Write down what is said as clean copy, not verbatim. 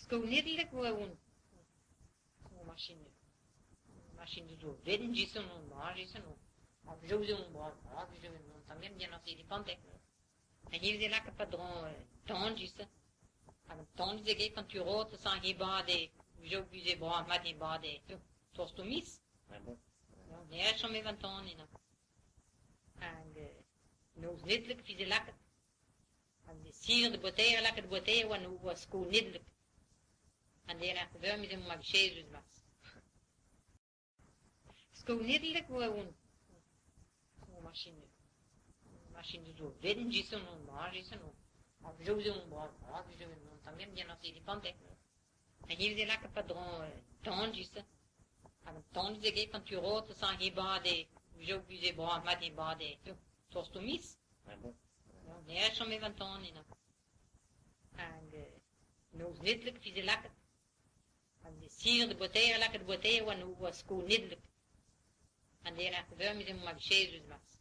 Skoonidelijk gewoon. Machine de zo. Weten je zo nog, maar je zo nog. Of zo zo nog, of zo nog. Dan ben je nog steeds die pantek. En hier is een lekker padron, tandjes. En tandjes, ik quand tu rotes sans je bade, zo puis je bad, met je bade. Zoals tu mis. Nee, hij is zo met van tanden. En nou niddelijk, vies lekker. En de sier de bouteille, want was skoonidelijk. En die echt wel met een magjezus was. Skoonidelijk gewoon. Zo'n machine zo. Weten je zo nog, maar je zo nog. Of zo zo nog, of zo nog. Dan ben je nog steeds die pantek. En hier is een lekker padron, tandjes. En tandjes, ik quand tu rotes sans je bade, zo puis je bad, met je bade. Zoals tu mis. Nee, hij is zo met van tanden. En nou niddelijk, vies lekker. En de sier de bouteille, want was skoonidelijk. En die echt wel met een magjezus was.